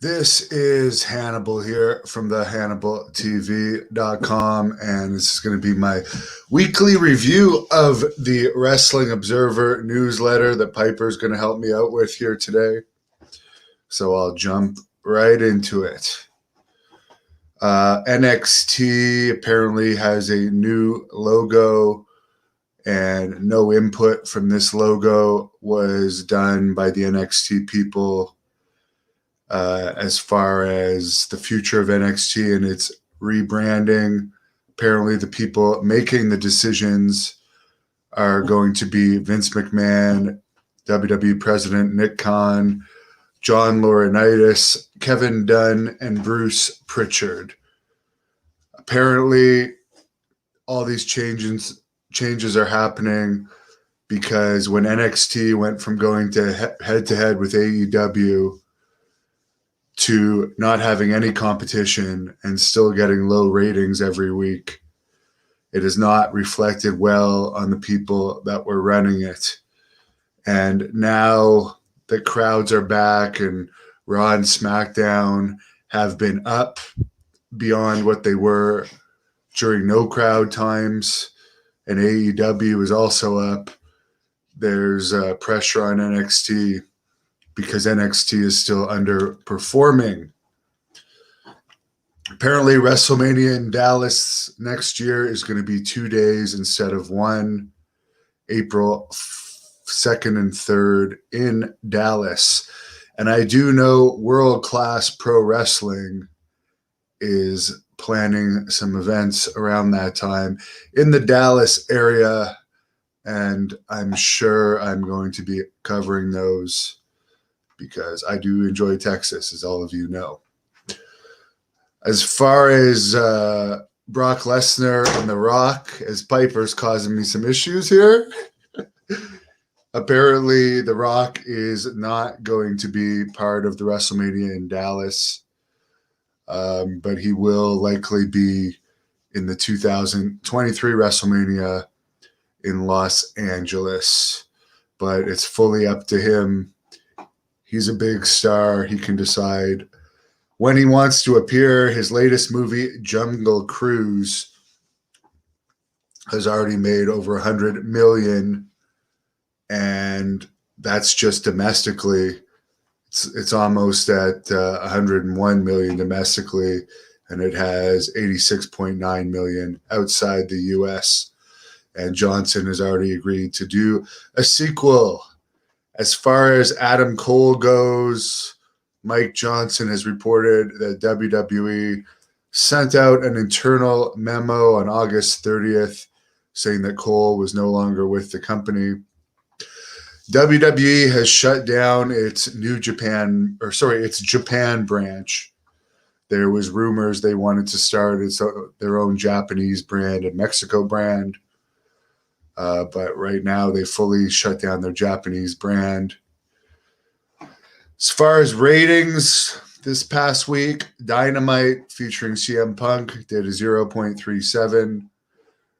This is Hannibal here from the HannibalTV.com, and this is going to be my weekly review of the Wrestling Observer newsletter that Piper's going to help me out with here today. So I'll jump right into it. NXT apparently has a new logo, and no input from this logo was done by the NXT people as far as the future of NXT and its rebranding. Apparently the people making the decisions are going to be Vince McMahon, WWE President Nick Khan, John Laurinaitis, Kevin Dunn, and Bruce Pritchard. Apparently all these changes are happening because when NXT went from going to head-to-head with AEW to not having any competition and still getting low ratings every week, it is not reflected well on the people that were running it. And now the crowds are back, and Raw and SmackDown have been up beyond what they were during no crowd times, and AEW is also up. There's pressure on NXT because NXT is still underperforming. Apparently, WrestleMania in Dallas next year is going to be 2 days instead of one, April 2nd and 3rd in Dallas. And I do know World Class Pro Wrestling is planning some events around that time in the Dallas area, and I'm sure I'm going to be covering those because I do enjoy Texas, as all of you know. As far as Brock Lesnar and The Rock, as Piper's causing me some issues here, apparently The Rock is not going to be part of the WrestleMania in Dallas, but he will likely be in the 2023 WrestleMania in Los Angeles. But it's fully up to him. He's a big star. He can decide when he wants to appear. His latest movie, Jungle Cruise, has already made over $100 million, and that's just domestically. It's almost at $101 million domestically, and it has $86.9 million outside the U.S. And Johnson has already agreed to do a sequel. As far as Adam Cole goes, Mike Johnson has reported that WWE sent out an internal memo on August 30th saying that Cole was no longer with the company. WWE has shut down its its Japan branch. There was rumors they wanted to start their own Japanese brand and Mexico brand. But right now they fully shut down their Japanese brand. As far as ratings, this past week, Dynamite featuring CM Punk did a 0.37.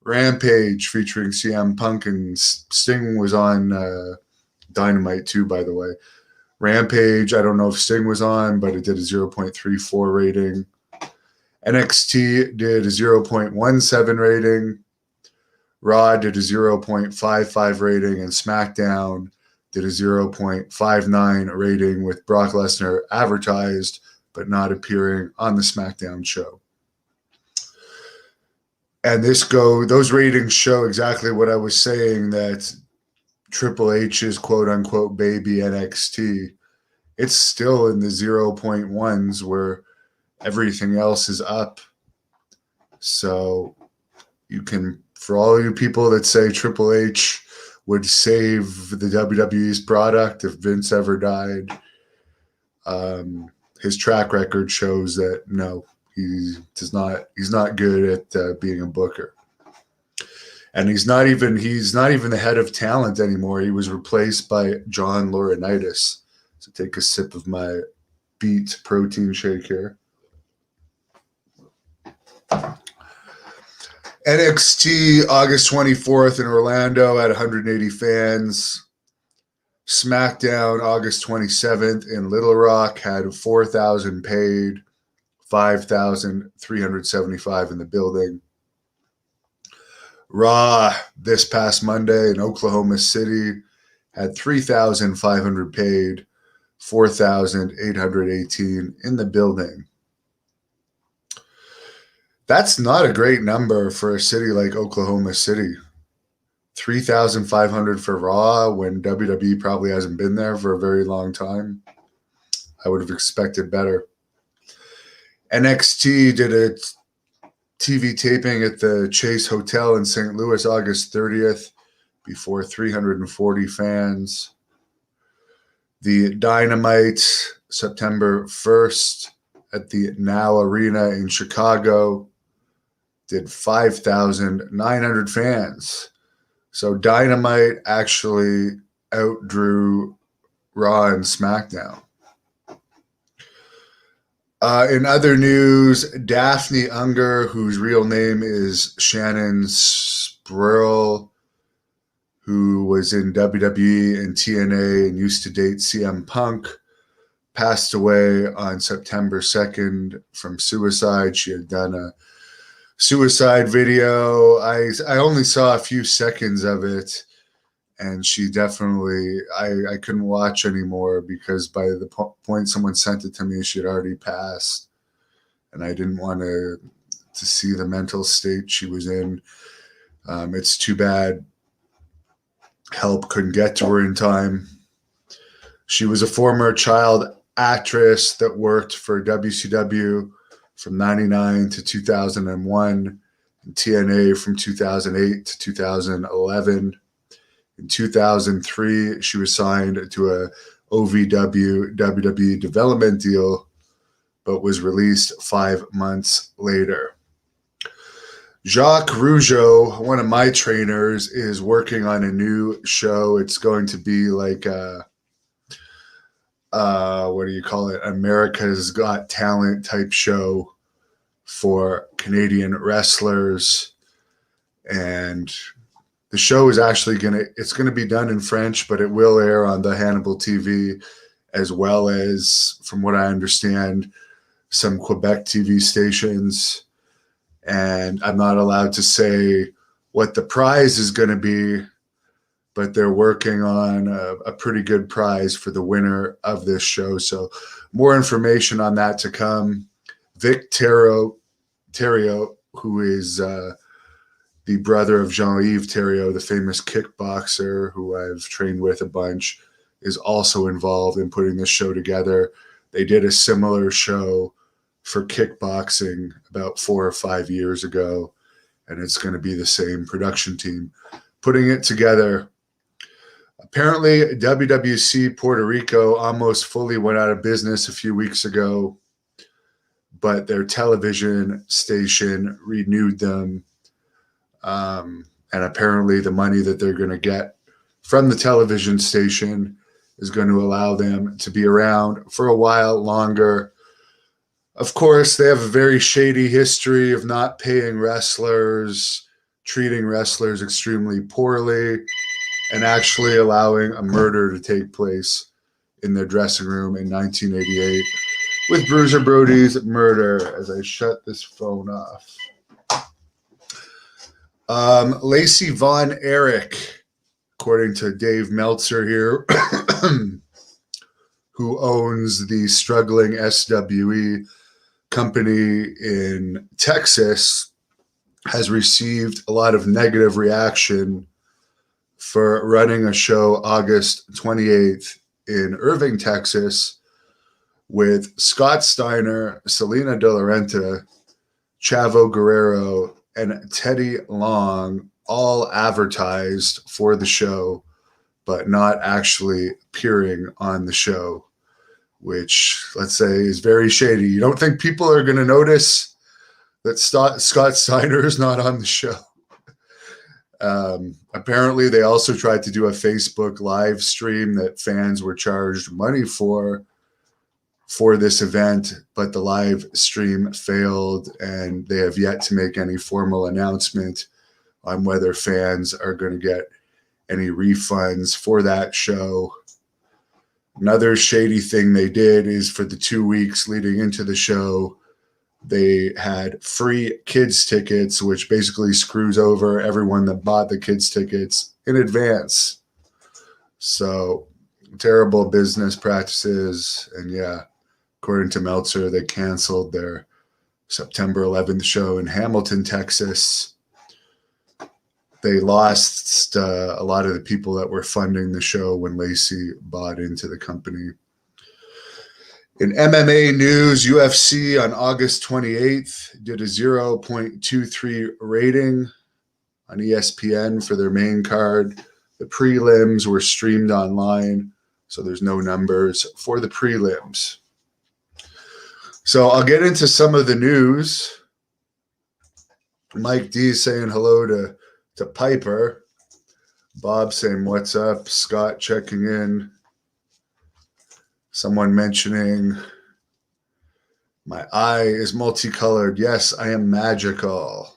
Rampage featuring CM Punk and Sting was on Dynamite too, by the way. Rampage, I don't know if Sting was on, but it did a 0.34 rating. NXT did a 0.17 rating. Raw did a 0.55 rating, and SmackDown did a 0.59 rating, with Brock Lesnar advertised but not appearing on the SmackDown show. And those ratings show exactly what I was saying, that Triple H's quote-unquote baby NXT, it's still in the 0.1s where everything else is up. So you can, for all you people that say Triple H would save the WWE's product if Vince ever died, his track record shows that no, he's not good at being a booker. And he's not even the head of talent anymore. He was replaced by John Laurinaitis. So take a sip of my Beat protein shake here. NXT August 24th in Orlando at 180 fans. SmackDown, August 27th in Little Rock, had 4,000 paid, 5,375 in the building. Raw, this past Monday in Oklahoma City, had 3,500 paid, 4,818 in the building. That's not a great number for a city like Oklahoma City. 3,500 for Raw when WWE probably hasn't been there for a very long time. I would have expected better. NXT did a TV taping at the Chase Hotel in St. Louis, August 30th, before 340 fans. The Dynamite, September 1st, at the Now Arena in Chicago, did 5,900 fans. So Dynamite actually outdrew Raw and SmackDown. In other news, Daphne Unger, whose real name is Shannon Sproul, who was in WWE and TNA and used to date CM Punk, passed away on September 2nd from suicide. She had done a suicide video. I only saw a few seconds of it, and she definitely, I couldn't watch anymore because by the point someone sent it to me, she had already passed, and I didn't want to see the mental state she was in. It's too bad help couldn't get to her in time. She was a former child actress that worked for WCW from 1999 to 2001, and TNA from 2008 to 2011. In 2003, she was signed to a OVW WWE development deal, but was released 5 months later. Jacques Rougeau, one of my trainers, is working on a new show. It's going to be like what do you call it? America's Got Talent type show for Canadian wrestlers. And the show is actually it's going to be done in French, but it will air on the Hannibal TV, as well as, from what I understand, some Quebec TV stations. And I'm not allowed to say what the prize is going to be, but they're working on a pretty good prize for the winner of this show. So more information on that to come. Vic Theriault, who is the brother of Jean-Yves Theriault, the famous kickboxer who I've trained with a bunch, is also involved in putting this show together. They did a similar show for kickboxing about 4 or 5 years ago, and it's going to be the same production team putting it together. Apparently, WWC Puerto Rico almost fully went out of business a few weeks ago, but their television station renewed them. And apparently the money that they're going to get from the television station is going to allow them to be around for a while longer. Of course, they have a very shady history of not paying wrestlers, treating wrestlers extremely poorly, and actually allowing a murder to take place in their dressing room in 1988 with Bruiser Brody's murder, as I shut this phone off. Lacey Von Erich, according to Dave Meltzer here, who owns the struggling SWE company in Texas, has received a lot of negative reaction for running a show August 28th in Irving, Texas, with Scott Steiner, Selena De La Renta, Chavo Guerrero, and Teddy Long all advertised for the show, but not actually appearing on the show, which, let's say, is very shady. You don't think people are going to notice that Scott Steiner is not on the show? Apparently, they also tried to do a Facebook live stream that fans were charged money for this event, but the live stream failed, and they have yet to make any formal announcement on whether fans are going to get any refunds for that show. Another shady thing they did is for the 2 weeks leading into the show, they had free kids tickets, which basically screws over everyone that bought the kids tickets in advance. So terrible business practices. And yeah, according to Meltzer, they canceled their September 11th show in Hamilton, Texas. They lost a lot of the people that were funding the show when Lacey bought into the company. In MMA news, UFC on August 28th did a 0.23 rating on ESPN for their main card. The prelims were streamed online, so there's no numbers for the prelims. So I'll get into some of the news. Mike D saying hello to Piper. Bob saying what's up. Scott checking in. Someone mentioning my eye is multicolored. Yes, I am magical.